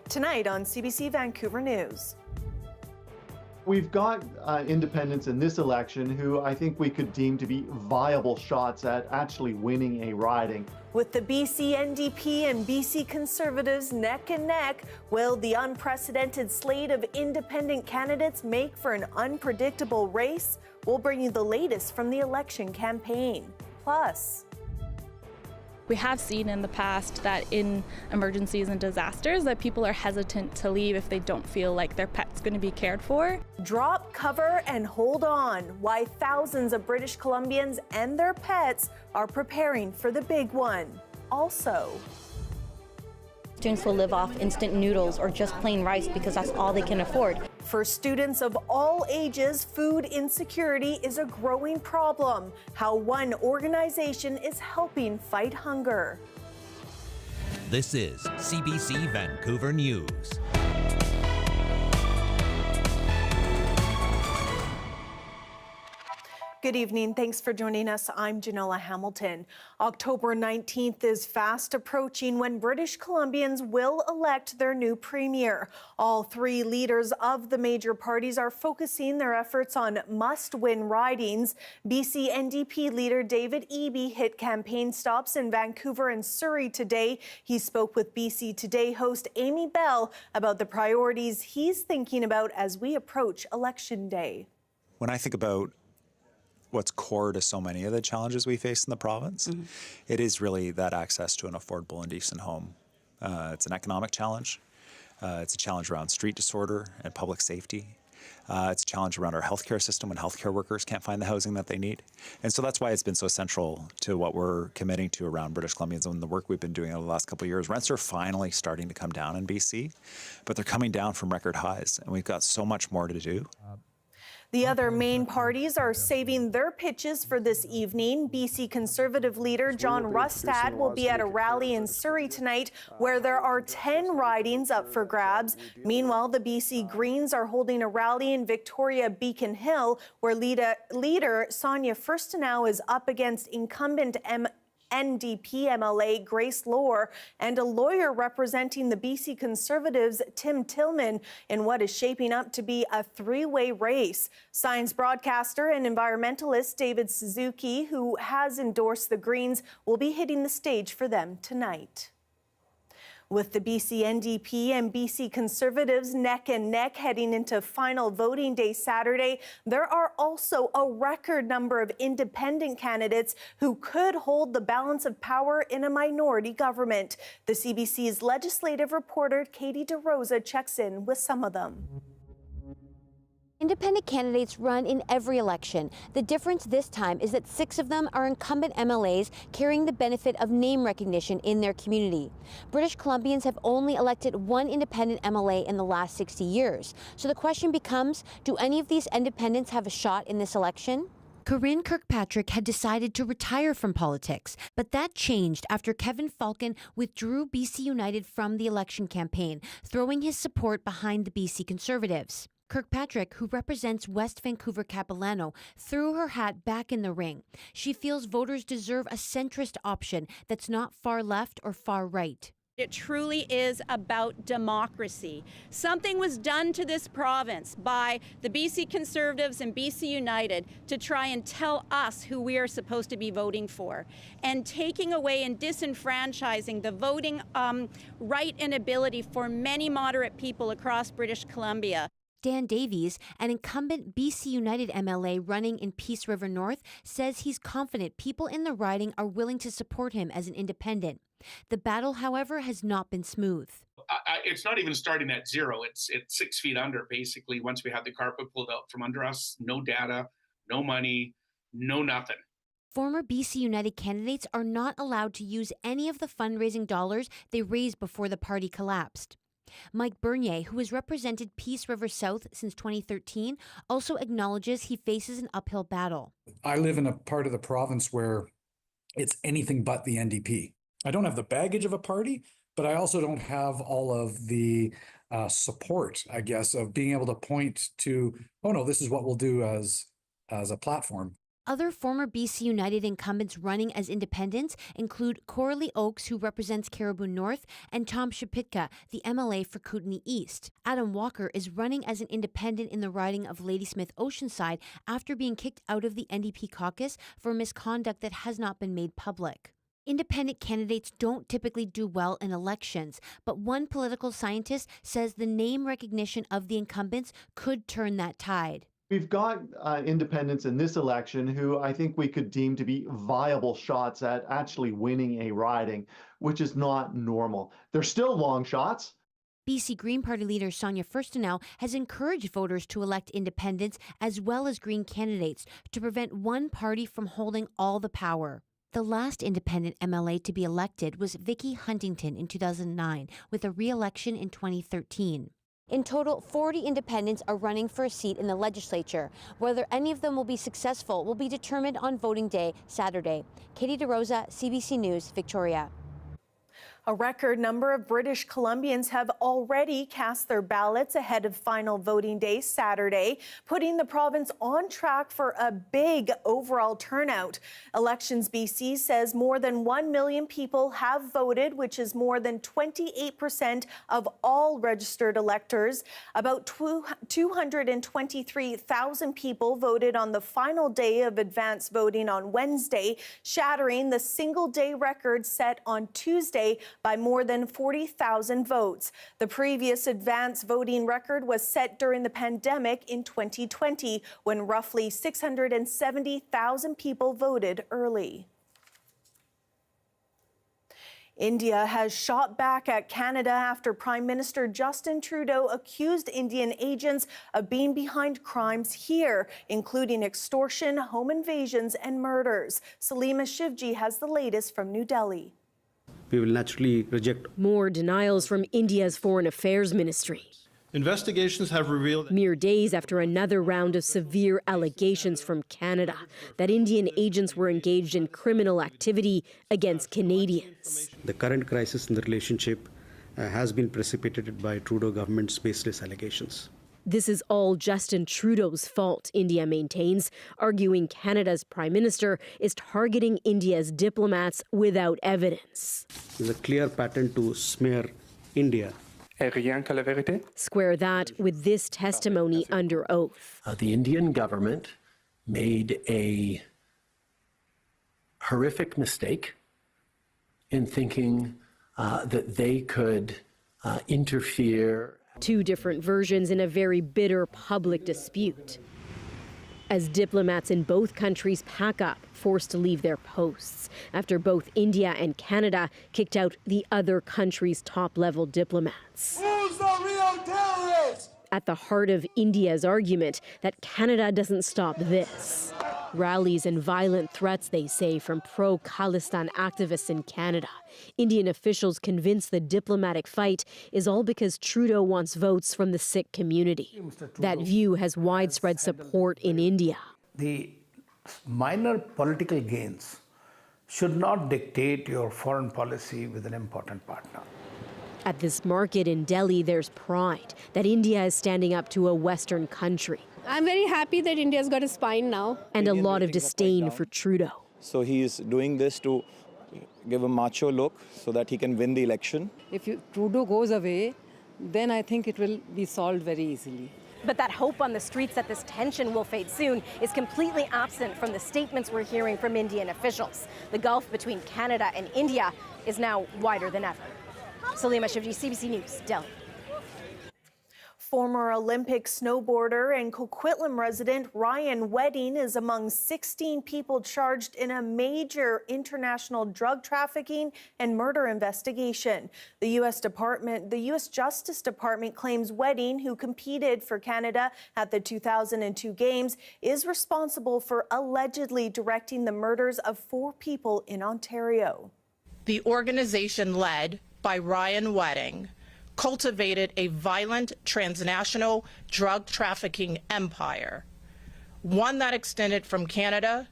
Tonight on CBC Vancouver News. We've got independents in this election who I think we could deem to be viable shots at actually winning a riding. With the BC NDP and BC Conservatives neck and neck, will the unprecedented slate of independent candidates make for an unpredictable race? We'll bring you the latest from the election campaign. Plus, we have seen in the past that in emergencies and disasters that people are hesitant to leave if they don't feel like their pet's going to be cared for. Drop, cover, and hold on. Why thousands of British Columbians and their pets are preparing for the big one. Also, students will live off instant noodles or just plain rice because that's all they can afford. for students of all ages, food insecurity is a growing problem. How one organization is helping fight hunger. This is CBC Vancouver News. Good evening. Thanks for joining us. I'm Janella Hamilton. October 19th is fast approaching when British Columbians will elect their new premier. All three leaders of the major parties are focusing their efforts on must-win ridings. BC NDP leader David Eby hit campaign stops in Vancouver and Surrey today. He spoke with BC Today host Amy Bell about the priorities he's thinking about as we approach Election Day. When I think about what's core to so many of the challenges we face in the province, it is really that access to an affordable and decent home. It's an economic challenge. It's a challenge around street disorder and public safety. It's a challenge around our healthcare system when healthcare workers can't find the housing that they need. And so that's why it's been so central to what we're committing to around British Columbians and the work we've been doing over the last couple of years. Rents are finally starting to come down in BC, but they're coming down from record highs, and we've got so much more to do. The other main parties are saving their pitches for this evening. BC Conservative leader John Rustad will be at a rally in Surrey tonight where there are 10 ridings up for grabs. Meanwhile, the BC Greens are holding a rally in Victoria Beacon Hill where leader Sonia Furstenau is up against incumbent NDP MLA Grace Lohr and a lawyer representing the BC Conservatives, Tim Tillman, in what is shaping up to be a three-way race. Science broadcaster and environmentalist David Suzuki, who has endorsed the Greens, will be hitting the stage for them tonight. With the BC NDP and BC Conservatives neck and neck heading into final voting day Saturday, there are also a record number of independent candidates who could hold the balance of power in a minority government. The CBC's legislative reporter Katie DeRosa checks in with some of them. Independent candidates run in every election. The difference this time is that 6 of them are incumbent MLAs carrying the benefit of name recognition in their community. British Columbians have only elected 1 independent MLA in the last 60 years. So the question becomes, do any of these independents have a shot in this election? Corinne Kirkpatrick had decided to retire from politics, but that changed after Kevin Falcon withdrew BC United from the election campaign, throwing his support behind the BC Conservatives. Kirkpatrick, who represents West Vancouver Capilano, threw her hat back in the ring. She feels voters deserve a centrist option that's not far left or far right. It truly is about democracy. Something was done to this province by the BC Conservatives and BC United to try and tell us who we are supposed to be voting for, and taking away and disenfranchising the voting right and ability for many moderate people across British Columbia. Dan Davies, an incumbent BC United MLA running in Peace River North, says he's confident people in the riding are willing to support him as an independent. The battle, however, has not been smooth. It's not even starting at zero. It's 6 feet under, basically, once we have the carpet pulled out from under us. No data, no money, no nothing. Former BC United candidates are not allowed to use any of the fundraising dollars they raised before the party collapsed. Mike Bernier, who has represented Peace River South since 2013, also acknowledges he faces an uphill battle. I live in a part of the province where it's anything but the NDP. I don't have the baggage of a party, but I also don't have all of the support, I guess, of being able to point to, oh no, this is what we'll do as a platform. Other former BC United incumbents running as independents include Coralie Oakes, who represents Caribou North, and Tom Shapitka, the MLA for Kootenay East. Adam Walker is running as an independent in the riding of Ladysmith Oceanside after being kicked out of the NDP caucus for misconduct that has not been made public. Independent candidates don't typically do well in elections, but one political scientist says the name recognition of the incumbents could turn that tide. We've got independents in this election who I think we could deem to be viable shots at actually winning a riding, which is not normal. They're still long shots. BC Green Party leader Sonia Furstenau has encouraged voters to elect independents as well as Green candidates to prevent one party from holding all the power. The last independent MLA to be elected was Vicky Huntington in 2009, with a re-election in 2013. In total, 40 independents are running for a seat in the legislature. Whether any of them will be successful will be determined on voting day, Saturday. Katie DeRosa, CBC News, Victoria. A record number of British Columbians have already cast their ballots ahead of final voting day Saturday, putting the province on track for a big overall turnout. Elections BC says more than 1 million people have voted, which is more than 28% of all registered electors. About 223,000 people voted on the final day of advance voting on Wednesday, shattering the single-day record set on Tuesday by more than 40,000 votes. The previous advance voting record was set during the pandemic in 2020, when roughly 670,000 people voted early. India has shot back at Canada after Prime Minister Justin Trudeau accused Indian agents of being behind crimes here, including extortion, home invasions, and murders. Salima Shivji has the latest from New Delhi. We will naturally reject more denials from India's Foreign Affairs Ministry. Investigations have revealed mere days after another round of severe allegations from Canada that Indian agents were engaged in criminal activity against Canadians. The current crisis in the relationship has been precipitated by Trudeau government's baseless allegations. This is all Justin Trudeau's fault, India maintains, arguing Canada's Prime Minister is targeting India's diplomats without evidence. There's a clear pattern to smear India. Square that with this testimony under oath. The Indian government made a horrific mistake in thinking that they could interfere. Two different versions in a very bitter public dispute. As diplomats in both countries pack up, forced to leave their posts, after both India and Canada kicked out the other country's top-level diplomats. Who's the real terrorist? At the heart of India's argument that Canada doesn't stop this. Rallies and violent threats, they say, from pro-Khalistan activists in Canada. Indian officials convinced the diplomatic fight is all because Trudeau wants votes from the Sikh community. That view has widespread support in India. The minor political gains should not dictate your foreign policy with an important partner. At this market in Delhi, there's pride that India is standing up to a Western country. I'm very happy that India's got a spine now. And a lot of disdain for Trudeau. So he's doing this to give a macho look so that he can win the election. If Trudeau goes away, then I think it will be solved very easily. But that hope on the streets that this tension will fade soon is completely absent from the statements we're hearing from Indian officials. The gulf between Canada and India is now wider than ever. Salima Shivji, CBC News, Delhi. Former Olympic snowboarder and Coquitlam resident Ryan Wedding is among 16 people charged in a major international drug trafficking and murder investigation. The U.S. Justice Department claims Wedding, who competed for Canada at the 2002 Games, is responsible for allegedly directing the murders of 4 people in Ontario. The organization led by Ryan Wedding cultivated a violent transnational drug trafficking empire, one that extended from Canada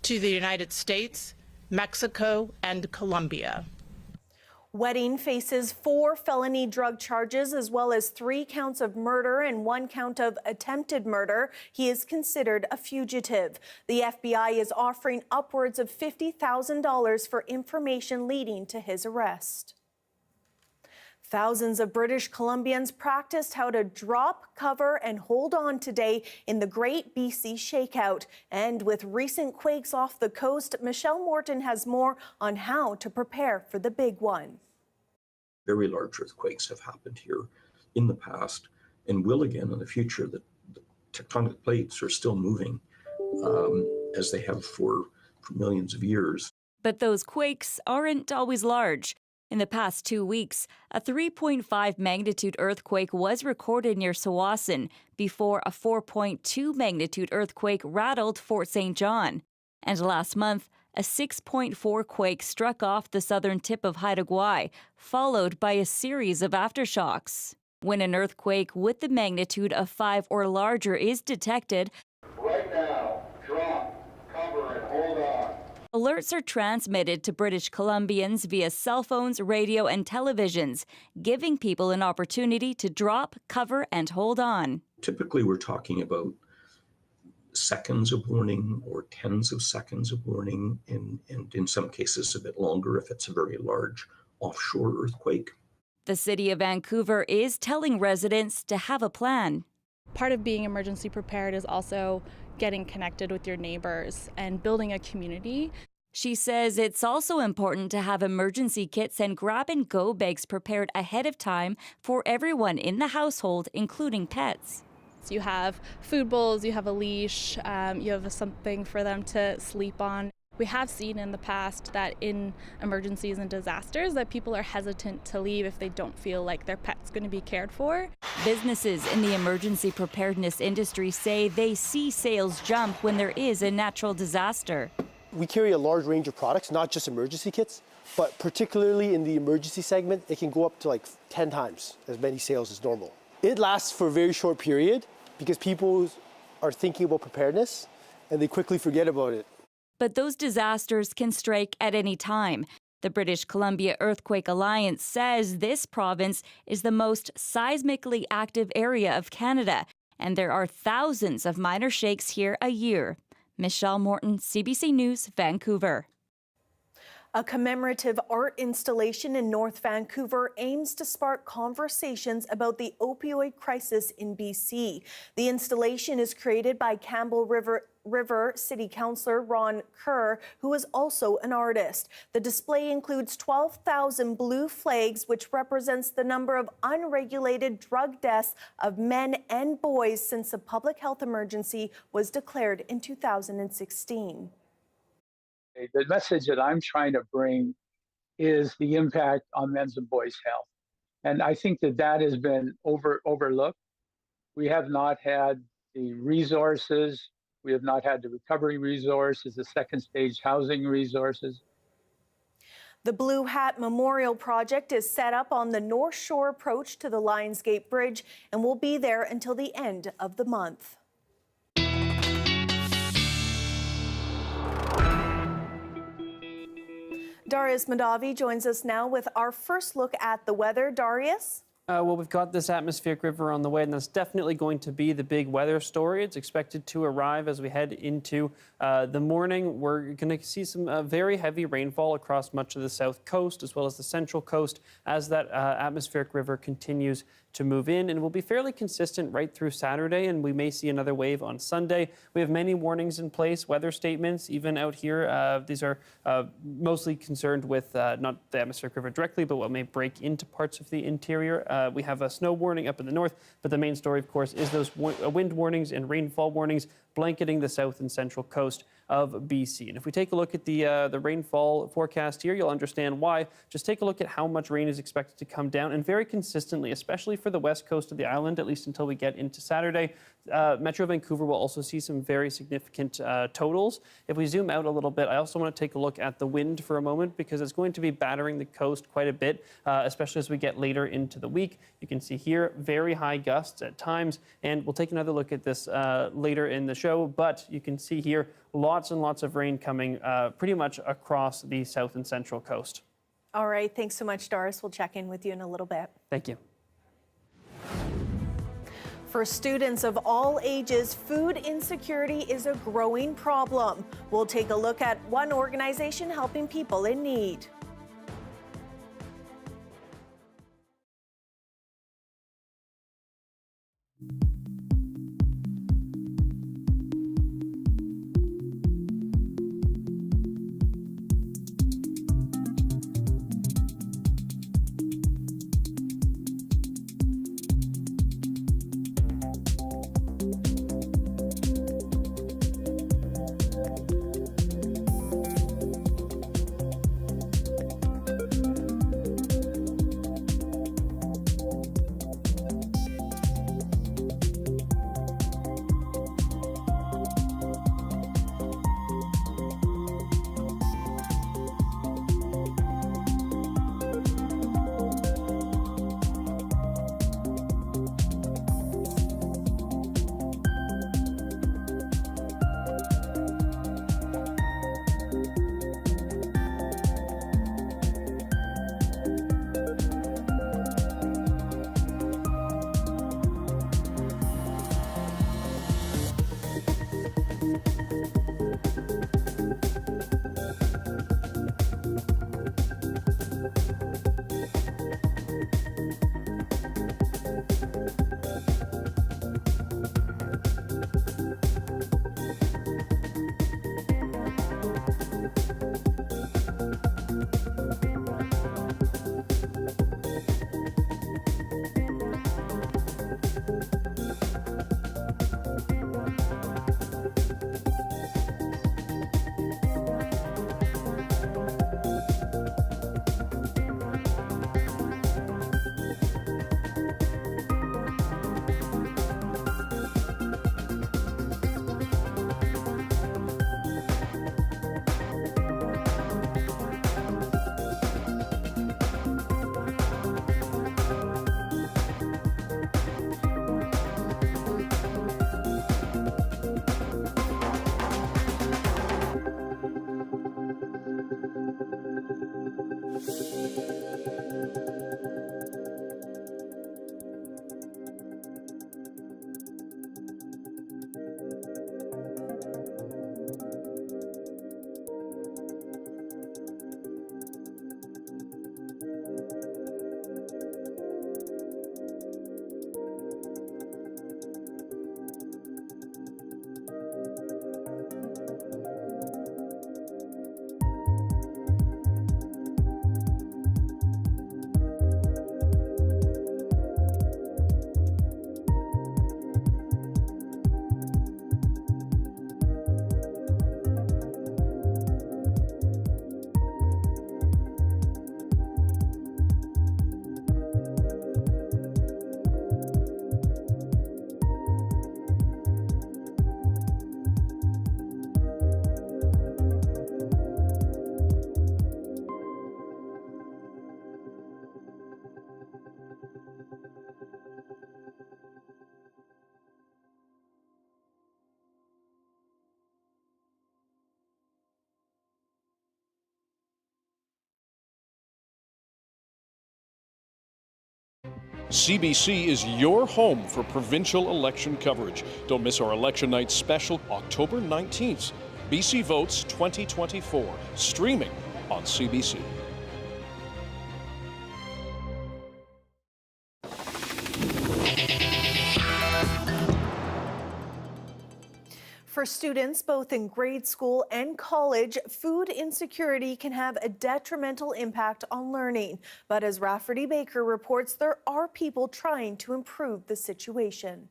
to the United States, Mexico, and Colombia. Wedding faces 4 felony drug charges as well as 3 counts of murder and 1 count of attempted murder. He is considered a fugitive. The FBI is offering upwards of $50,000 for information leading to his arrest. Thousands of British Columbians practiced how to drop, cover, and hold on today in the Great BC Shakeout. And with recent quakes off the coast, Michelle Morton has more on how to prepare for the big one. Very large earthquakes have happened here in the past and will again in the future. The tectonic plates are still moving as they have for millions of years. But those quakes aren't always large. In the past 2 weeks, a 3.5 magnitude earthquake was recorded near Tsawwassen before a 4.2 magnitude earthquake rattled Fort St. John. And last month, a 6.4 quake struck off the southern tip of Haida Gwaii, followed by a series of aftershocks. When an earthquake with the magnitude of 5 or larger is detected, Right now, drop, cover, and hold on. alerts are transmitted to British Columbians via cell phones, radio, and televisions, giving people an opportunity to drop, cover, and hold on. Typically, we're talking about seconds of warning or tens of seconds of warning, and in some cases a bit longer if it's a very large offshore earthquake. The City of Vancouver is telling residents to have a plan. Part of being emergency prepared is also getting connected with your neighbors and building a community. She says it's also important to have emergency kits and grab-and-go bags prepared ahead of time for everyone in the household, including pets. So you have food bowls, you have a leash, you have something for them to sleep on. We have seen in the past that in emergencies and disasters that people are hesitant to leave if they don't feel like their pet's going to be cared for. Businesses in the emergency preparedness industry say they see sales jump when there is a natural disaster. We carry a large range of products, not just emergency kits, but particularly in the emergency segment, it can go up to like 10 times as many sales as normal. It lasts for a very short period because people are thinking about preparedness and they quickly forget about it. But those disasters can strike at any time. The British Columbia Earthquake Alliance says this province is the most seismically active area of Canada, and there are thousands of minor shakes here a year. Michelle Morton, CBC News, Vancouver. A commemorative art installation in North Vancouver aims to spark conversations about the opioid crisis in BC. The installation is created by Campbell River City Councillor Ron Kerr, who is also an artist. The display includes 12,000 blue flags, which represents the number of unregulated drug deaths of men and boys since a public health emergency was declared in 2016. The message that I'm trying to bring is the impact on men's and boys' health. And I think that has been overlooked. We have not had the resources. We have not had the recovery resources, the second stage housing resources. The Blue Hat Memorial Project is set up on the North Shore approach to the Lionsgate Bridge and will be there until the end of the month. Darius Madavi joins us now with our first look at the weather. Darius? Well, we've got this atmospheric river on the way, and that's definitely going to be the big weather story. It's expected to arrive as we head into the morning. We're going to see some very heavy rainfall across much of the south coast as well as the central coast as that atmospheric river continues to move in, and will be fairly consistent right through Saturday, and we may see another wave on Sunday. We have many warnings in place, weather statements, even out here. These are mostly concerned with not the atmospheric river directly, but what may break into parts of the interior. We have a snow warning up in the north, but the main story, of course, is those wind warnings and rainfall warnings blanketing the south and central coast of BC. And if we take a look at the rainfall forecast here, you'll understand why. Just take a look at how much rain is expected to come down, and very consistently, especially for the west coast of the island, at least until we get into Saturday. Metro Vancouver will also see some very significant totals. If we zoom out a little bit, I also want to take a look at the wind for a moment, because it's going to be battering the coast quite a bit, especially as we get later into the week. You can see here very high gusts at times, and we'll take another look at this later in the show, but you can see here lots and lots of rain coming pretty much across the south and central coast. All right, thanks so much, Doris. We'll check in with you in a little bit. Thank you. For students of all ages, food insecurity is a growing problem. We'll take a look at one organization helping people in need. CBC is your home for provincial election coverage. Don't miss our election night special, October 19th. BC Votes 2024, streaming on CBC. For students both in grade school and college, food insecurity can have a detrimental impact on learning. But as Rafferty Baker reports, there are people trying to improve the situation.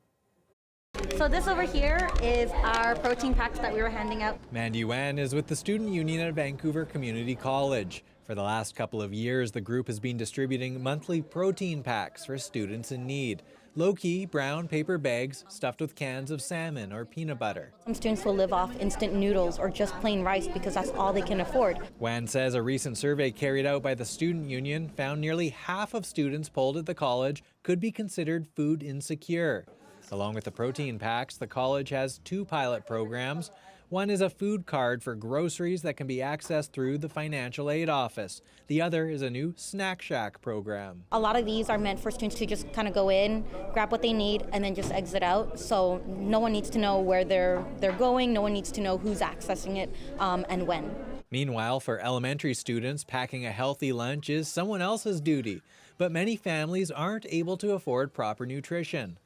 So this over here is our protein packs that we were handing out. Mandy Wan is with the Student Union at Vancouver Community College. For the last couple of years, the group has been distributing monthly protein packs for students in need. Low-key brown paper bags stuffed with cans of salmon or peanut butter. Some students will live off instant noodles or just plain rice because that's all they can afford. Wan says a recent survey carried out by the Student Union found nearly half of students polled at the college could be considered food insecure. Along with the protein packs, the college has 2 pilot programs. One is a food card for groceries that can be accessed through the financial aid office. The other is a new Snack Shack program. A lot of these are meant for students to just kind of go in, grab what they need, and then just exit out. So no one needs to know where they're going. No one needs to know who's accessing it and when. Meanwhile, for elementary students, packing a healthy lunch is someone else's duty. But many families aren't able to afford proper nutrition.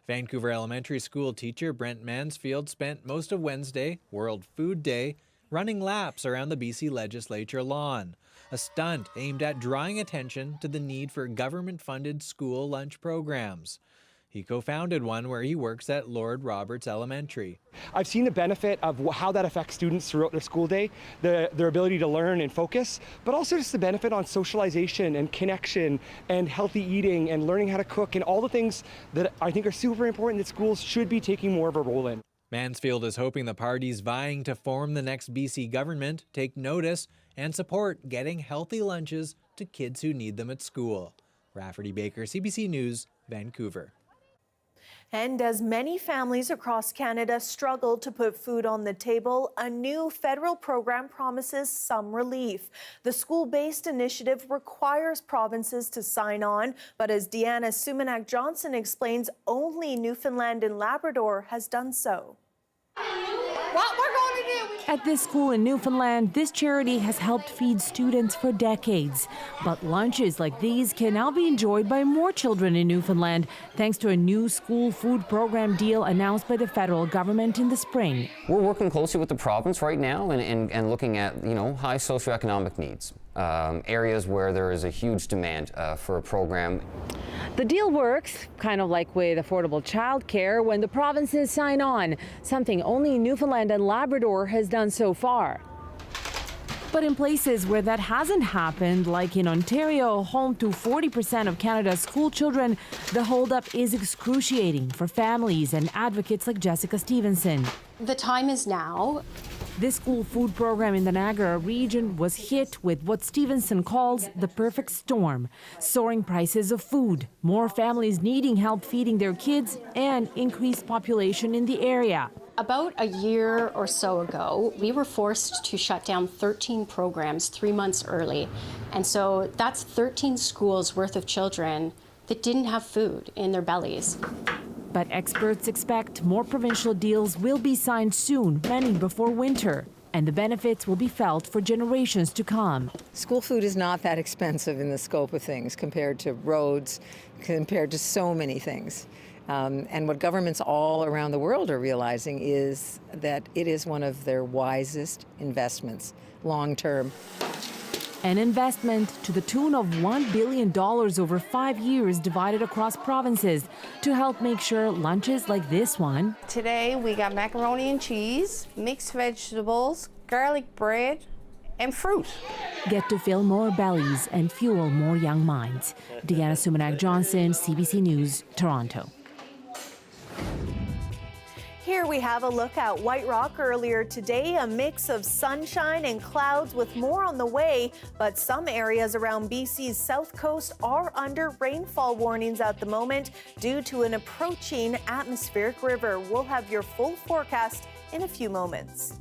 Vancouver Elementary School teacher Brent Mansfield spent most of Wednesday, World Food Day, running laps around the BC Legislature lawn, a stunt aimed at drawing attention to the need for government-funded school lunch programs. He co-founded one where he works at Lord Roberts Elementary. I've seen the benefit of how that affects students throughout their school day, their ability to learn and focus, but also just the benefit on socialization and connection and healthy eating and learning how to cook and all the things that I think are super important that schools should be taking more of a role in. Mansfield is hoping the parties vying to form the next BC government take notice and support getting healthy lunches to kids who need them at school. Rafferty Baker, CBC News, Vancouver. And as many families across Canada struggle to put food on the table, a new federal program promises some relief. The school-based initiative requires provinces to sign on, but as Deanna Sumanak-Johnson explains, only Newfoundland and Labrador has done so. What we're going to do. At this school in Newfoundland, this charity has helped feed students for decades. But lunches like these can now be enjoyed by more children in Newfoundland thanks to a new school food program deal announced by the federal government in the spring. We're working closely with the province right now and looking at, high socioeconomic needs, areas where there is a huge demand for a program. The deal works, kind of like with affordable childcare, when the provinces sign on, something only Newfoundland and Labrador has done so far. But in places where that hasn't happened, like in Ontario, home to 40% of Canada's school children, the holdup is excruciating for families and advocates like Jessica Stevenson. The time is now. This school food program in the Niagara region was hit with what Stevenson calls the perfect storm: soaring prices of food, more families needing help feeding their kids, and increased population in the area. About a year or so ago, we were forced to shut down 13 programs 3 months early. And so that's 13 schools worth of children that didn't have food in their bellies. But experts expect more provincial deals will be signed soon, many before winter, and the benefits will be felt for generations to come. School food is not that expensive in the scope of things compared to roads, compared to so many things. And what governments all around the world are realizing is that it is one of their wisest investments, long term. An investment to the tune of $1 billion over 5 years divided across provinces to help make sure lunches like this one. Today we got macaroni and cheese, mixed vegetables, garlic bread, and fruit. Get to fill more bellies and fuel more young minds. Deanna Sumanak-Johnson, CBC News, Toronto. Here we have a look at White Rock earlier today, a mix of sunshine and clouds with more on the way, but some areas around BC's south coast are under rainfall warnings at the moment due to an approaching atmospheric river. We'll have your full forecast in a few moments.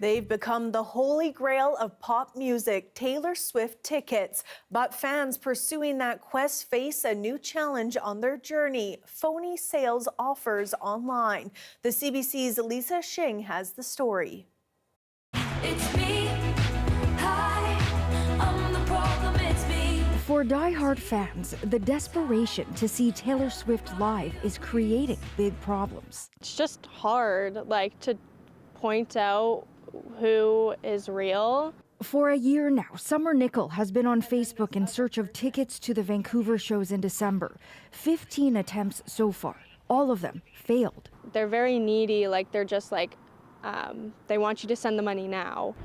They've become the holy grail of pop music, Taylor Swift tickets. But fans pursuing that quest face a new challenge on their journey: phony sales offers online. The CBC's Lisa Shing has the story. It's me. Hi, I'm the problem, it's me. For die-hard fans, the desperation to see Taylor Swift live is creating big problems. It's just hard, to point out who is real. For a year now, Summer Nickel has been on Facebook in search of tickets to the Vancouver shows in December. 15 attempts so far. All of them failed. They're very needy, they're just they want you to send the money now.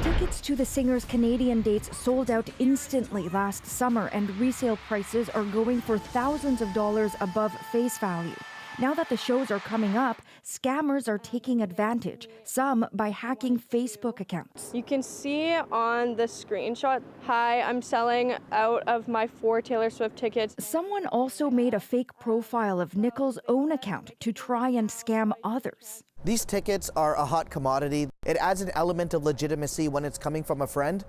Tickets to the singer's Canadian dates sold out instantly last summer, and resale prices are going for thousands of dollars above face value. Now that the shows are coming up, scammers are taking advantage, some by hacking Facebook accounts. You can see on the screenshot, "Hi, I'm selling out of my 4 Taylor Swift tickets." Someone also made a fake profile of Nickel's own account to try and scam others. These tickets are a hot commodity. It adds an element of legitimacy when it's coming from a friend.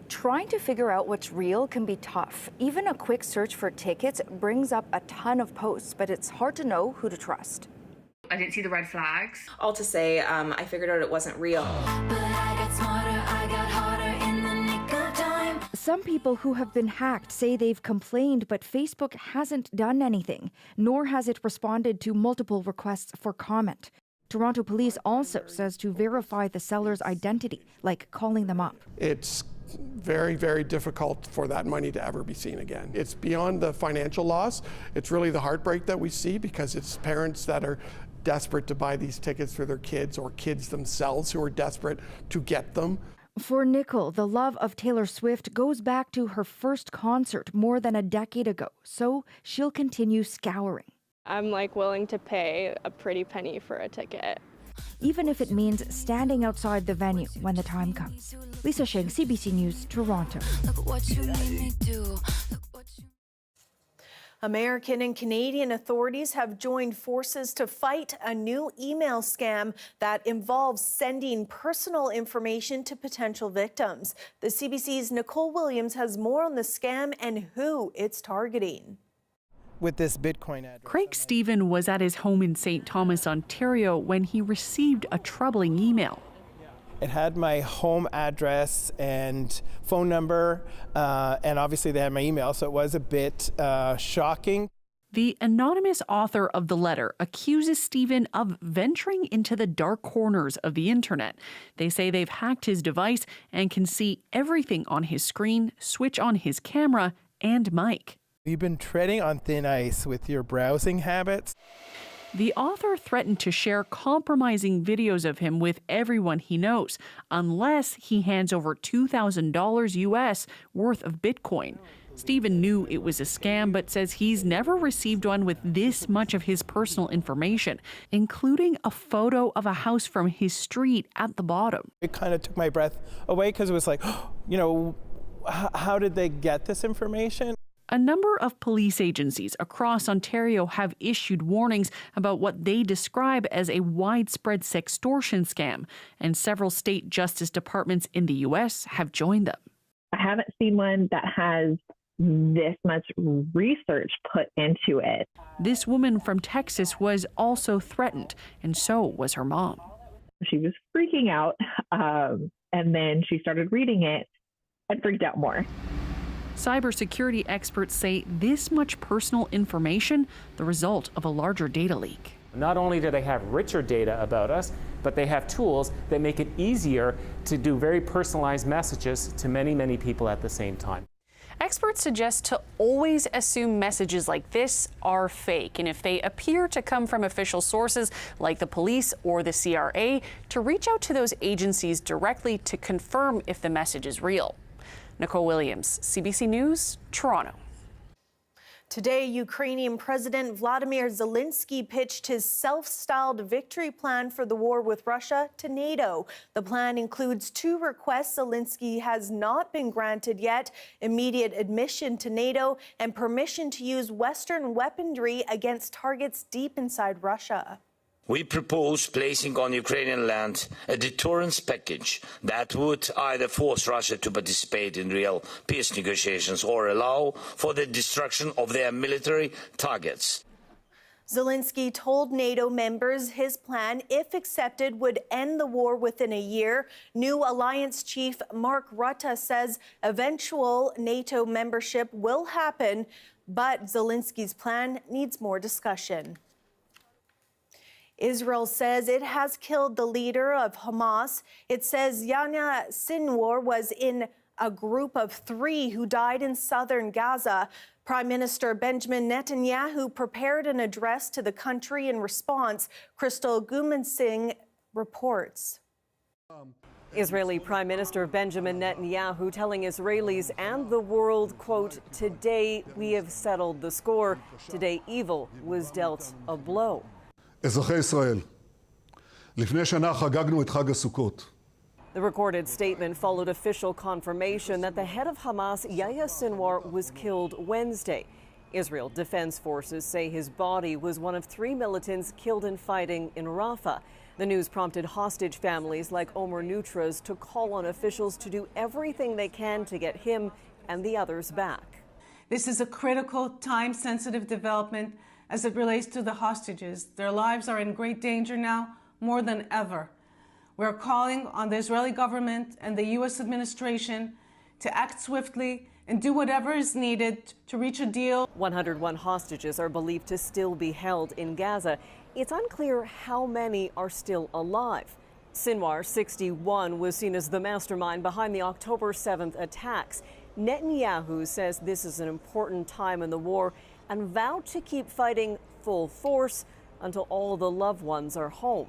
Trying to figure out what's real can be tough. Even a quick search for tickets brings up a ton of posts, but it's hard to know who to trust. I didn't see the red flags. All to say, I figured out it wasn't real. But I got smarter, I got harder in the nick of time. Some people who have been hacked say they've complained, but Facebook hasn't done anything, nor has it responded to multiple requests for comment. Toronto Police also says to verify the seller's identity, like calling them up. It's very, very difficult for that money to ever be seen again. It's beyond the financial loss. It's really the heartbreak that we see, because it's parents that are desperate to buy these tickets for their kids, or kids themselves who are desperate to get them. For Nickel, the love of Taylor Swift goes back to her first concert more than a decade ago, so she'll continue scouring. I'm willing to pay a pretty penny for a ticket. Even if it means standing outside the venue when the time comes. Lisa Shing, CBC News, Toronto. Look what you made me do. American and Canadian authorities have joined forces to fight a new email scam that involves sending personal information to potential victims. The CBC's Nicole Williams has more on the scam and who it's targeting. With this Bitcoin address. Craig Stephen was at his home in St. Thomas, Ontario, when he received a troubling email. It had my home address and phone number, and obviously they had my email, so it was a bit shocking. The anonymous author of the letter accuses Stephen of venturing into the dark corners of the internet. They say they've hacked his device and can see everything on his screen, switch on his camera and mic. You've been treading on thin ice with your browsing habits. The author threatened to share compromising videos of him with everyone he knows, unless he hands over $2,000 US worth of Bitcoin. Stephen knew it was a scam, but says he's never received one with this much of his personal information, including a photo of a house from his street at the bottom. It kind of took my breath away, because it was like, how did they get this information? A number of police agencies across Ontario have issued warnings about what they describe as a widespread sextortion scam, and several state justice departments in the U.S. have joined them. I haven't seen one that has this much research put into it. This woman from Texas was also threatened, and so was her mom. She was freaking out, and then she started reading it and freaked out more. Cybersecurity experts say this much personal information, the result of a larger data leak. Not only do they have richer data about us, but they have tools that make it easier to do very personalized messages to many, many people at the same time. Experts suggest to always assume messages like this are fake, and if they appear to come from official sources like the police or the CRA, to reach out to those agencies directly to confirm if the message is real. Nicole Williams, CBC News, Toronto. Today, Ukrainian President Vladimir Zelensky pitched his self-styled victory plan for the war with Russia to NATO. The plan includes 2 requests Zelensky has not been granted yet: immediate admission to NATO and permission to use Western weaponry against targets deep inside Russia. We propose placing on Ukrainian land a deterrence package that would either force Russia to participate in real peace negotiations or allow for the destruction of their military targets. Zelensky told NATO members his plan, if accepted, would end the war within a year. New alliance chief Mark Rutte says eventual NATO membership will happen, but Zelensky's plan needs more discussion. Israel says it has killed the leader of Hamas. It says Janella Hamilton was in a group of 3 who died in southern Gaza. Prime Minister Benjamin Netanyahu prepared an address to the country in response. Crystal Gumansingh reports. Israeli Prime Minister Benjamin Netanyahu telling Israelis and the world, quote, "Today we have settled the score. Today evil was dealt a blow." אזרחי ישראל, לפני שנה חגגנו את חג הסוכות. The recorded statement followed official confirmation that the head of Hamas, Yahya Sinwar, was killed Wednesday. Israel Defense Forces say his body was one of 3 militants killed in fighting in Rafah. The news prompted hostage families like Omer Nutra's to call on officials to do everything they can to get him and the others back. This is a critical, time-sensitive development as it relates to the hostages. Their lives are in great danger now, more than ever. We're calling on the Israeli government and the U.S. administration to act swiftly and do whatever is needed to reach a deal. 101 hostages are believed to still be held in Gaza. It's unclear how many are still alive. Sinwar, 61, was seen as the mastermind behind the October 7th attacks. Netanyahu says this is an important time in the war and vowed to keep fighting full force until all the loved ones are home.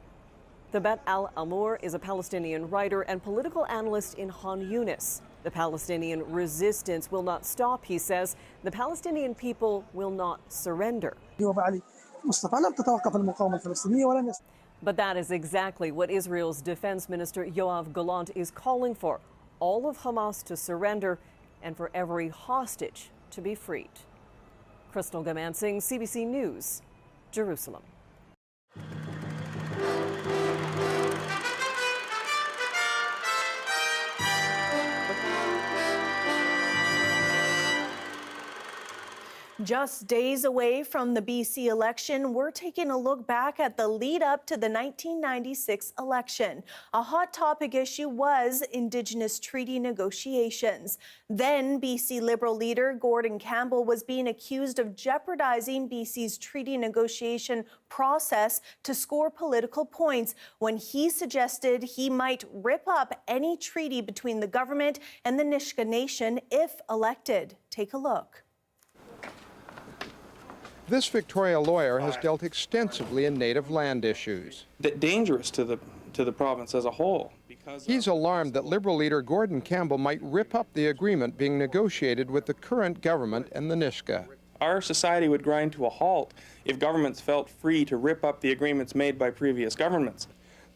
Thabet Al-Amour is a Palestinian writer and political analyst in Han Yunis. The Palestinian resistance will not stop, he says. The Palestinian people will not surrender. But that is exactly what Israel's defense minister Yoav Gallant is calling for. All of Hamas to surrender and for every hostage to be freed. Crystal Gumansingh, CBC News, Jerusalem. Just days away from the BC election, we're taking a look back at the lead up to the 1996 election. A hot topic issue was Indigenous treaty negotiations. Then BC Liberal leader Gordon Campbell was being accused of jeopardizing BC's treaty negotiation process to score political points when he suggested he might rip up any treaty between the government and the Nisga'a Nation if elected. Take a look. This Victoria lawyer has dealt extensively in native land issues. Dangerous to the province as a whole. He's alarmed that Liberal leader Gordon Campbell might rip up the agreement being negotiated with the current government and the Nisga'a. Our society would grind to a halt if governments felt free to rip up the agreements made by previous governments.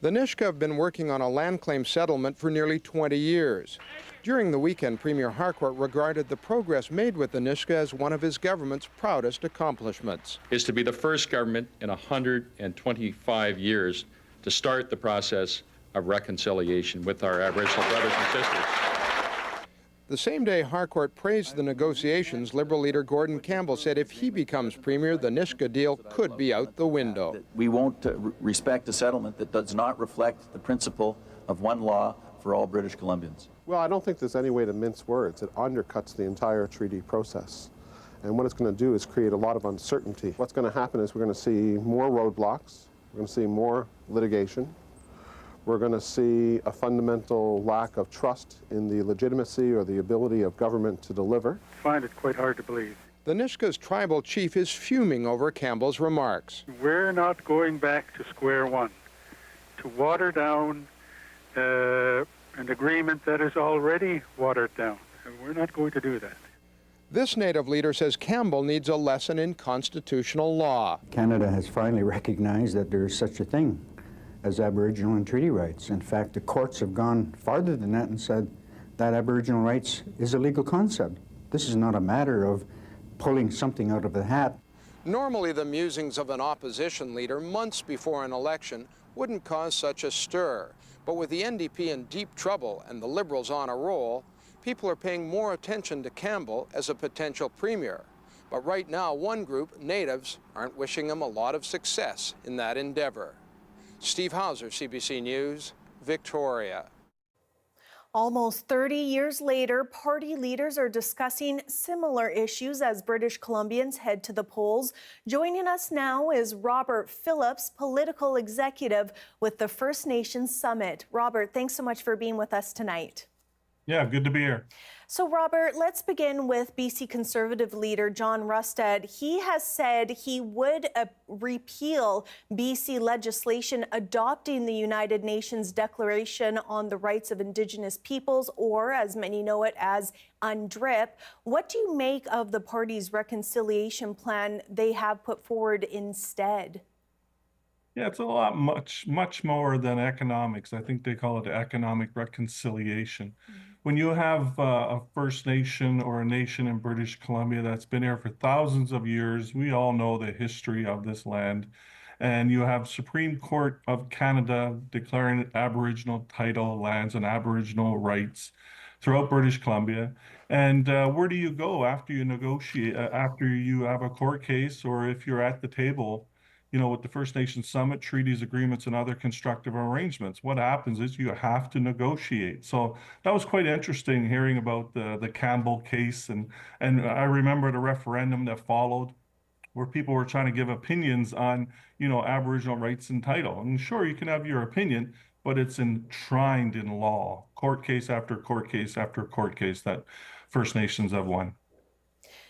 The Nisga'a have been working on a land claim settlement for nearly 20 years. During the weekend, Premier Harcourt regarded the progress made with the Nisga'a as one of his government's proudest accomplishments. Is to be the first government in 125 years to start the process of reconciliation with our Aboriginal brothers and sisters. The same day Harcourt praised the negotiations, Liberal leader Gordon Campbell said if he becomes Premier, the Nisga'a deal could be out the window. We won't respect a settlement that does not reflect the principle of one law for all British Columbians. Well, I don't think there's any way to mince words. It undercuts the entire treaty process. And what it's going to do is create a lot of uncertainty. What's going to happen is we're going to see more roadblocks. We're going to see more litigation. We're going to see a fundamental lack of trust in the legitimacy or the ability of government to deliver. I find it quite hard to believe. The Nisga's tribal chief is fuming over Campbell's remarks. We're not going back to square one, to water down an agreement that is already watered down. And we're not going to do that. This Native leader says Campbell needs a lesson in constitutional law. Canada has finally recognized that there is such a thing as Aboriginal and treaty rights. In fact, the courts have gone farther than that and said that Aboriginal rights is a legal concept. This is not a matter of pulling something out of the hat. Normally, the musings of an opposition leader months before an election wouldn't cause such a stir. But with the NDP in deep trouble and the Liberals on a roll, people are paying more attention to Campbell as a potential premier. But right now, one group, Natives, aren't wishing him a lot of success in that endeavor. Steve Hauser, CBC News, Victoria. Almost 30 years later, party leaders are discussing similar issues as British Columbians head to the polls. Joining us now is Robert Phillips, political executive with the First Nations Summit. Robert, thanks so much for being with us tonight. Yeah, good to be here. So, Robert, let's begin with BC Conservative leader John Rustad. He has said he would repeal BC legislation adopting the United Nations Declaration on the Rights of Indigenous Peoples, or as many know it as UNDRIP. What do you make of the party's reconciliation plan they have put forward instead? Yeah, it's a lot, much more than economics. I think they call it economic reconciliation. When you have a First Nation or a nation in British Columbia that's been here for thousands of years, we all know the history of this land, and you have Supreme Court of Canada declaring Aboriginal title lands and Aboriginal rights throughout British Columbia. And where do you go after you negotiate, after you have a court case, or if you're at the table, you know, with the First Nations Summit, treaties, agreements, and other constructive arrangements? What happens is you have to negotiate. So that was quite interesting hearing about the Campbell case. And I remember the referendum that followed where people were trying to give opinions on, you know, Aboriginal rights and title. And sure, you can have your opinion, but it's enshrined in law. Court case after court case after court case that First Nations have won.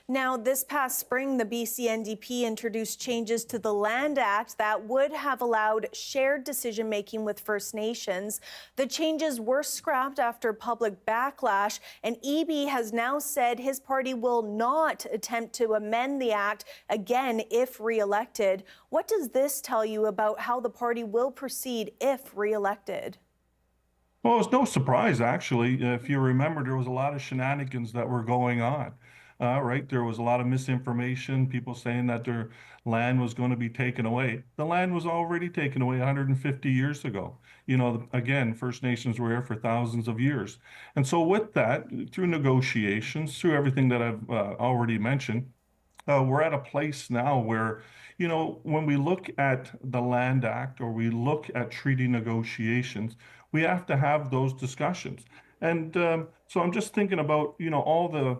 Now, this past spring, the BC NDP introduced changes to the Land Act that would have allowed shared decision-making with First Nations. The changes were scrapped after public backlash, and EB has now said his party will not attempt to amend the act again if re-elected. What does this tell you about how the party will proceed if re-elected? Well, it's no surprise, actually. If you remember, there was a lot of shenanigans that were going on. Right, there was a lot of misinformation, people saying that their land was going to be taken away. The land was already taken away 150 years ago. You know, again, First Nations were here for thousands of years. And so with that, through negotiations, through everything that I've already mentioned, we're at a place now where, you know, when we look at the Land Act or we look at treaty negotiations, we have to have those discussions. And so I'm just thinking about, you know, all the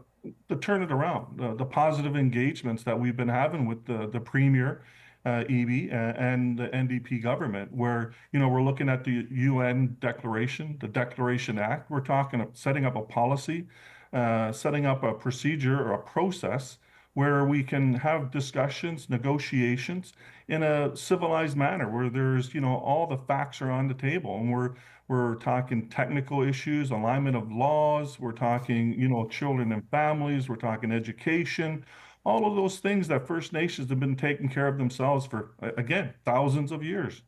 turn it around, the positive engagements that we've been having with the Premier, EB, and the NDP government, where, you know, we're looking at the UN Declaration, the Declaration Act. We're talking of setting up a policy, setting up a procedure or a process where we can have discussions, negotiations in a civilized manner, where there's, you know, all the facts are on the table, and we're talking technical issues, alignment of laws, we're talking, you know, children and families, we're talking education, all of those things that First Nations have been taking care of themselves for, again, thousands of years.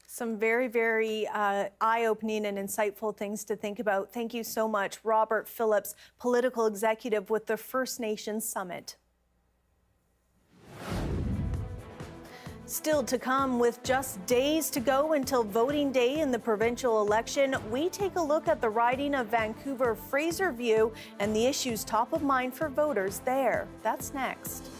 Some very, very eye-opening and insightful things to think about. Thank you so much, Robert Phillips, political executive with the First Nations Summit. Still to come, with just days to go until voting day in the provincial election, we take a look at the riding of Vancouver Fraserview and the issues top of mind for voters there. That's next.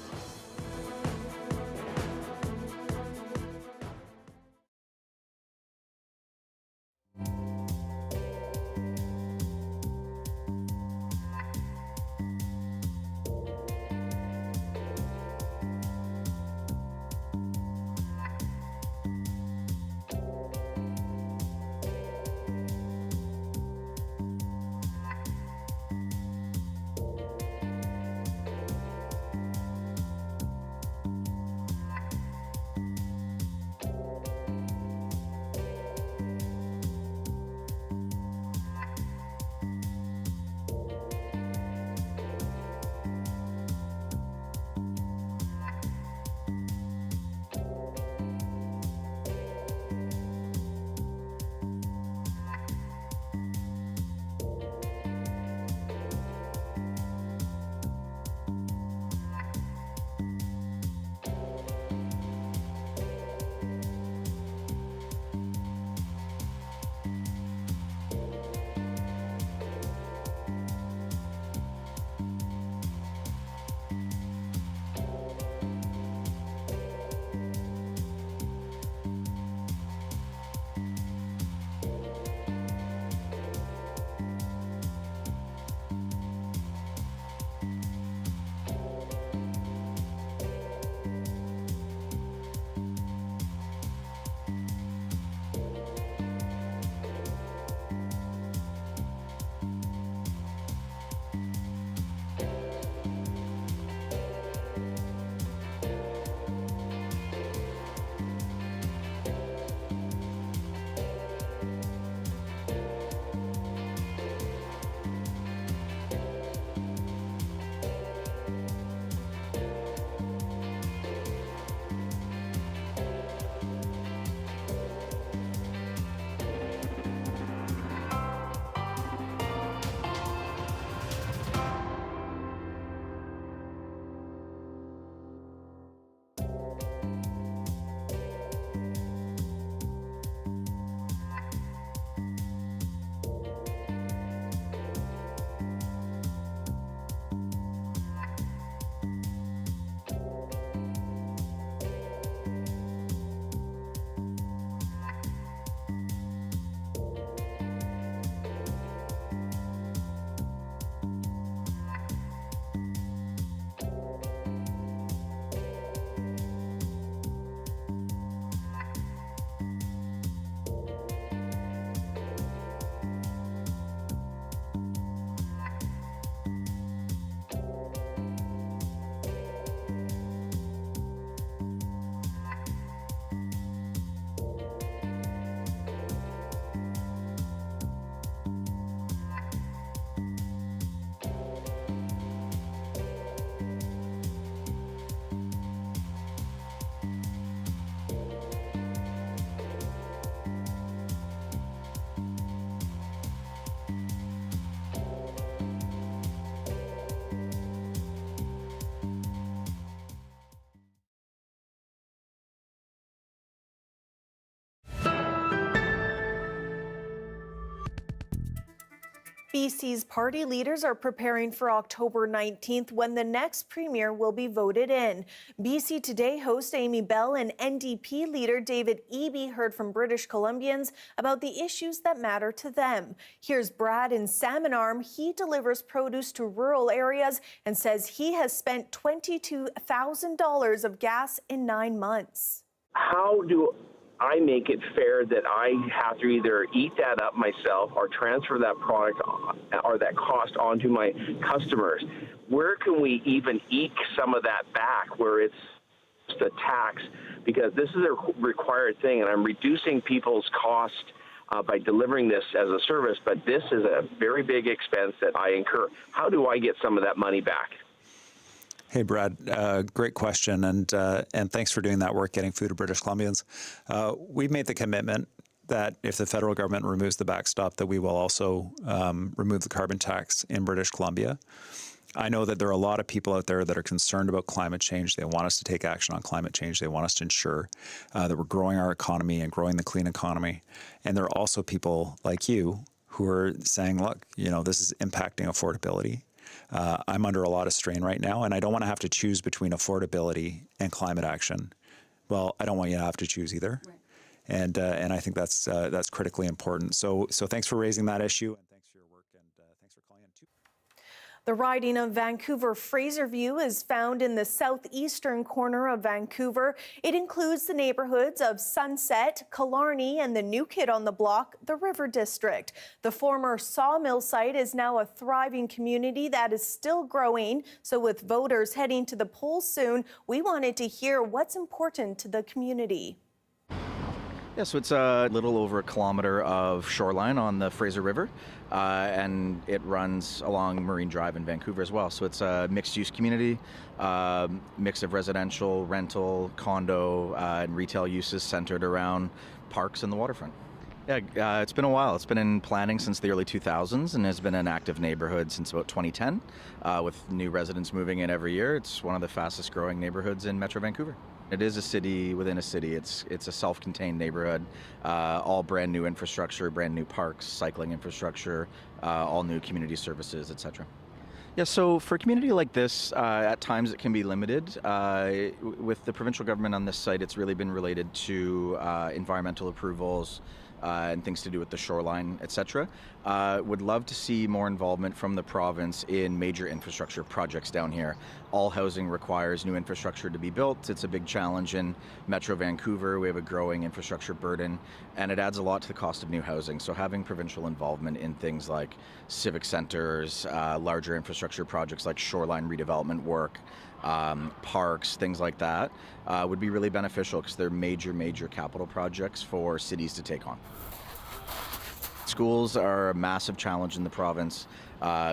BC's party leaders are preparing for October 19th when the next premier will be voted in. BC Today host Amy Bell and NDP leader David Eby heard from British Columbians about the issues that matter to them. Here's Brad in Salmon Arm. He delivers produce to rural areas and says he has spent $22,000 of gas in 9 months. How do I make it fair that I have to either eat that up myself or transfer that product or that cost onto my customers? Where can we even eke some of that back where it's just a tax? Because this is a required thing, and I'm reducing people's cost by delivering this as a service, but this is a very big expense that I incur. How do I get some of that money back? Hey, Brad, great question, and thanks for doing that work, getting food to British Columbians. We've made the commitment that if the federal government removes the backstop, that we will also remove the carbon tax in British Columbia. I know that there are a lot of people out there that are concerned about climate change. They want us to take action on climate change. They want us to ensure that we're growing our economy and growing the clean economy. And there are also people like you who are saying, look, this is impacting affordability. I'm under a lot of strain right now, and I don't want to have to choose between affordability and climate action. Well, I don't want you to have to choose either, right. And I think that's critically important. So thanks for raising that issue, and thanks for your work, and thanks for calling in too. The riding of Vancouver Fraserview is found in the southeastern corner of Vancouver. It includes the neighborhoods of Sunset, Killarney, and the new kid on the block, the River District. The former sawmill site is now a thriving community that is still growing. So with voters heading to the polls soon, we wanted to hear what's important to the community. Yeah, so it's a little over a kilometer of shoreline on the Fraser River, and it runs along Marine Drive in Vancouver as well. So it's a mixed-use community, mix of residential, rental, condo, and retail uses centered around parks and the waterfront. Yeah, it's been a while. It's been in planning since the early 2000s and has been an active neighborhood since about 2010, with new residents moving in every year. It's one of the fastest growing neighborhoods in Metro Vancouver. It is a city within a city. It's a self-contained neighborhood, all brand new infrastructure, brand new parks, cycling infrastructure, all new community services, etc. Yeah, so for a community like this, at times it can be limited. With the provincial government on this site, it's really been related to environmental approvals, and things to do with the shoreline, etc. Would love to see more involvement from the province in major infrastructure projects down here. All housing requires new infrastructure to be built. It's a big challenge in Metro Vancouver. We have a growing infrastructure burden, and it adds a lot to the cost of new housing. So having provincial involvement in things like civic centers, larger infrastructure projects like shoreline redevelopment work, parks, things like that, would be really beneficial because they're major capital projects for cities to take on. Schools are a massive challenge in the province,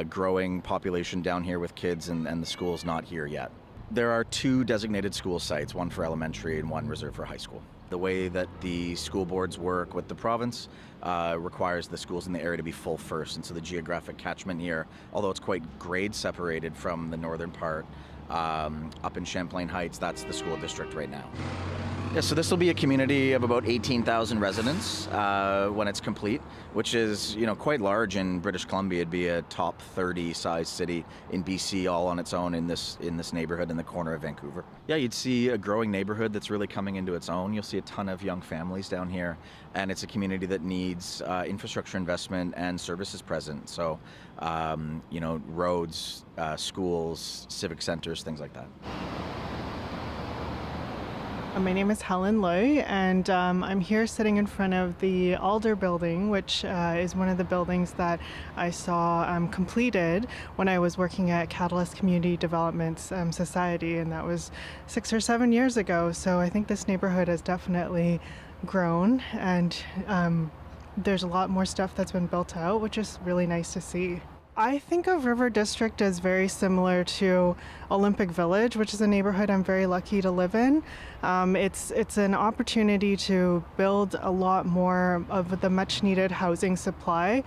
growing population down here with kids and the school's not here yet. There are 2 designated school sites, one for elementary and one reserved for high school. The way that the school boards work with the province requires the schools in the area to be full first, and so the geographic catchment here, although it's quite grade separated from the northern part, up in Champlain Heights, that's the school district right now. Yeah, so this will be a community of about 18,000 residents when it's complete, which is quite large in British Columbia. It'd be a top 30 size city in BC, all on its own in this neighborhood in the corner of Vancouver. Yeah, you'd see a growing neighborhood that's really coming into its own. You'll see a ton of young families down here, and it's a community that needs infrastructure investment and services present. So, roads, schools, civic centers, things like that. My name is Helen Loy, and I'm here sitting in front of the Alder building, which is one of the buildings that I saw completed when I was working at Catalyst Community Development Society, and that was 6 or 7 years ago. So I think this neighborhood has definitely grown, and there's a lot more stuff that's been built out, which is really nice to see. I think of River District as very similar to Olympic Village, which is a neighborhood I'm very lucky to live in. It's an opportunity to build a lot more of the much needed housing supply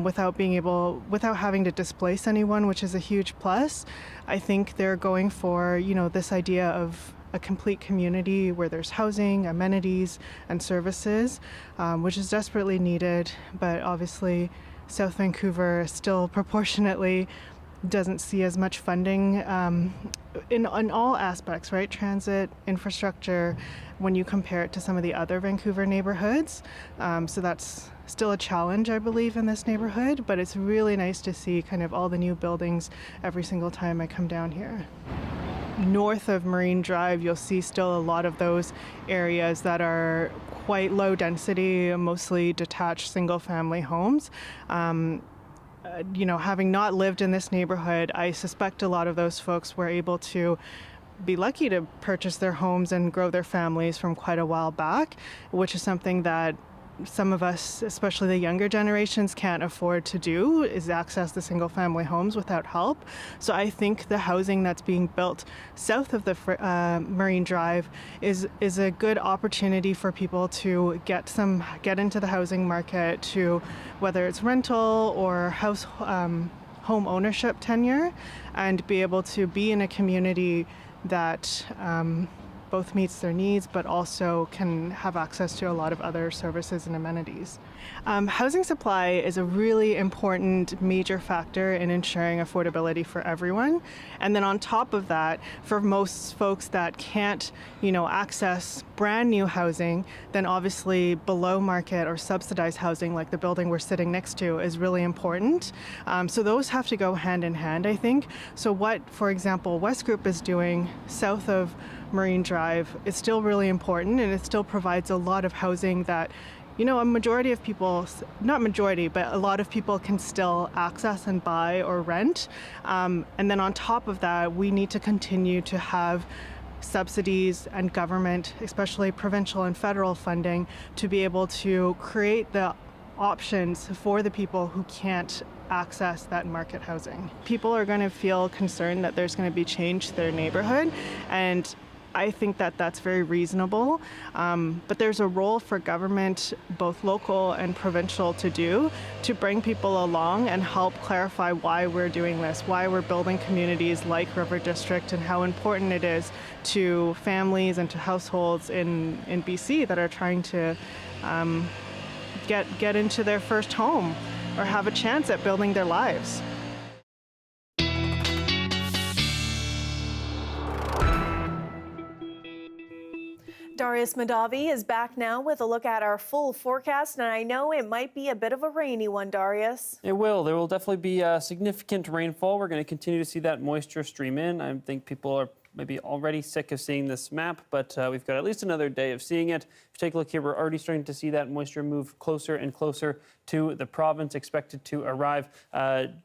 without having to displace anyone, which is a huge plus. I think they're going for, this idea of a complete community where there's housing, amenities, and services, which is desperately needed, but obviously South Vancouver still proportionately doesn't see as much funding in all aspects, right? Transit, infrastructure, when you compare it to some of the other Vancouver neighborhoods. So that's still a challenge, I believe, in this neighborhood, but it's really nice to see kind of all the new buildings every single time I come down here. North of Marine Drive, you'll see still a lot of those areas that are quite low density, mostly detached single-family homes. You know, having not lived in this neighborhood, I suspect a lot of those folks were able to be lucky to purchase their homes and grow their families from quite a while back, which is something that some of us, especially the younger generations, can't afford to do, is access the single-family homes without help. So I think the housing that's being built south of the Marine Drive is a good opportunity for people to get into the housing market, to whether it's rental or home ownership tenure, and be able to be in a community that both meets their needs, but also can have access to a lot of other services and amenities. Housing supply is a really important major factor in ensuring affordability for everyone. And then on top of that, for most folks that can't, access brand new housing, then obviously below market or subsidized housing, like the building we're sitting next to, is really important. So those have to go hand in hand, I think. So what, for example, West Group is doing south of Marine Drive is still really important, and it still provides a lot of housing that, a majority of people, not majority, but a lot of people can still access and buy or rent. And then on top of that, we need to continue to have subsidies and government, especially provincial and federal funding, to be able to create the options for the people who can't access that market housing. People are going to feel concerned that there's going to be change to their neighborhood, and I think that that's very reasonable, but there's a role for government, both local and provincial, to bring people along and help clarify why we're doing this, why we're building communities like River District, and how important it is to families and to households in BC that are trying to get into their first home or have a chance at building their lives. Darius Madavi is back now with a look at our full forecast, and I know it might be a bit of a rainy one, Darius. It will. There will definitely be significant rainfall. We're going to continue to see that moisture stream in. I think people are maybe already sick of seeing this map, but we've got at least another day of seeing it. If you take a look here, we're already starting to see that moisture move closer and closer to the province, expected to arrive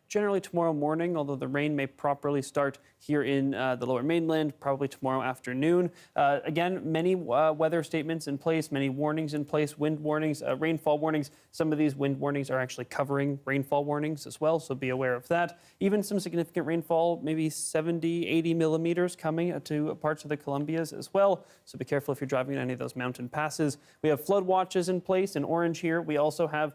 generally tomorrow morning, although the rain may properly start here in the Lower Mainland, probably tomorrow afternoon. Again, many weather statements in place, many warnings in place, wind warnings, rainfall warnings. Some of these wind warnings are actually covering rainfall warnings as well, so be aware of that. Even some significant rainfall, maybe 70, 80 millimeters coming to parts of the Columbias as well, so be careful if you're driving any of those mountain passes. We have flood watches in place in orange here. We also have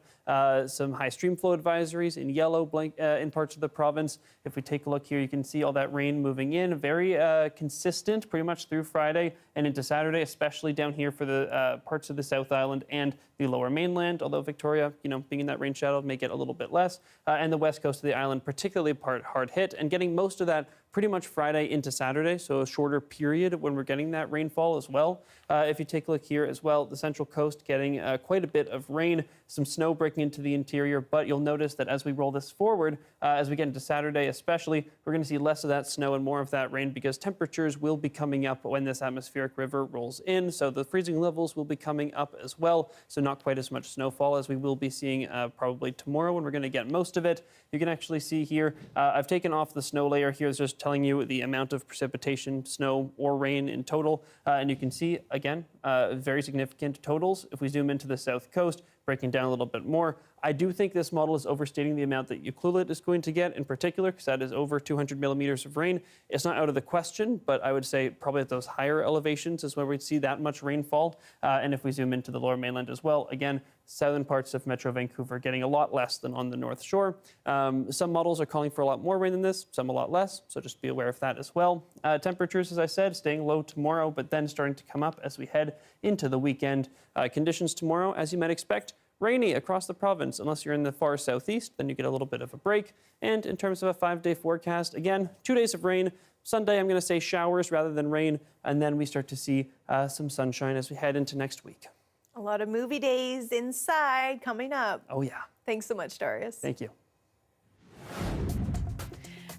some high stream flow advisories in yellow in parts of the province. If we take a look here, you can see all that rain moving in, very consistent pretty much through Friday and into Saturday, especially down here for the parts of the South Island and the Lower Mainland, although Victoria, being in that rain shadow, may get a little bit less, and the west coast of the island particularly hard hit, and getting most of that pretty much Friday into Saturday, so a shorter period when we're getting that rainfall as well. If you take a look here as well, the Central Coast getting quite a bit of rain, some snow breaking into the interior, but you'll notice that as we roll this forward, as we get into Saturday especially, we're going to see less of that snow and more of that rain because temperatures will be coming up when this atmospheric river rolls in, so the freezing levels will be coming up as well, so not quite as much snowfall as we will be seeing probably tomorrow when we're going to get most of it. You can actually see here, I've taken off the snow layer here, it's just telling you the amount of precipitation, snow or rain in total, and you can see again very significant totals. If we zoom into the south coast, breaking down a little bit more, I do think this model is overstating the amount that Ucluelet is going to get in particular, because that is over 200 millimeters of rain. It's not out of the question, but I would say probably at those higher elevations is where we'd see that much rainfall. And if we zoom into the Lower Mainland as well, again, southern parts of Metro Vancouver getting a lot less than on the North Shore. Some models are calling for a lot more rain than this, some a lot less, so just be aware of that as well. Temperatures, as I said, staying low tomorrow, but then starting to come up as we head into the weekend. Conditions tomorrow, as you might expect, Rainy across the province, unless you're in the far southeast, then you get a little bit of a break. And in terms of a 5-day forecast, again, 2 days of rain. Sunday, I'm going to say showers rather than rain, and then we start to see some sunshine as we head into next week. A lot of movie days inside coming up. Oh, yeah. Thanks so much, Darius. Thank you.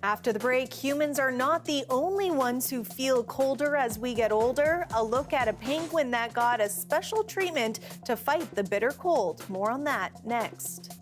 After the break, humans are not the only ones who feel colder as we get older. A look at a penguin that got a special treatment to fight the bitter cold. More on that next.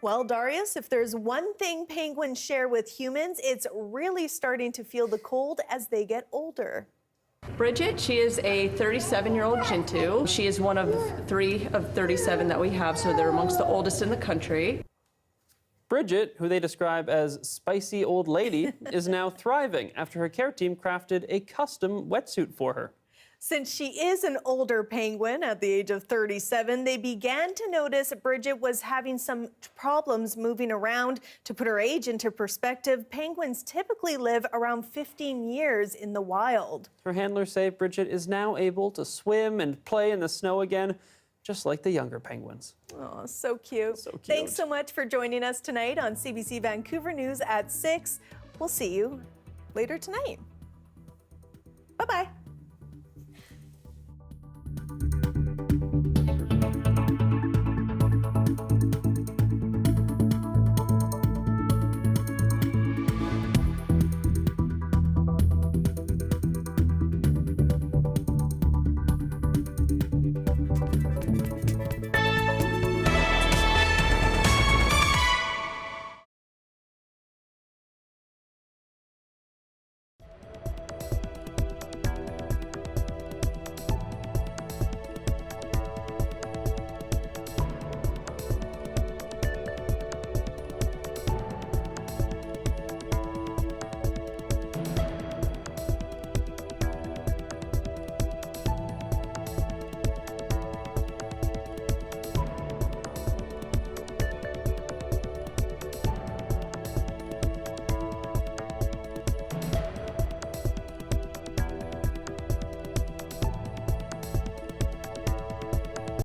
Well, Darius, if there's one thing penguins share with humans, it's really starting to feel the cold as they get older. Bridget, she is a 37-year-old Gentoo. She is one of 3 of 37 that we have, so they're amongst the oldest in the country. Bridget, who they describe as spicy old lady, is now thriving after her care team crafted a custom wetsuit for her. Since she is an older penguin at the age of 37, they began to notice Bridget was having some problems moving around. To put her age into perspective, penguins typically live around 15 years in the wild. Her handlers say Bridget is now able to swim and play in the snow again, just like the younger penguins. Oh, so cute. So cute. Thanks so much for joining us tonight on CBC Vancouver News at 6. We'll see you later tonight. Bye-bye.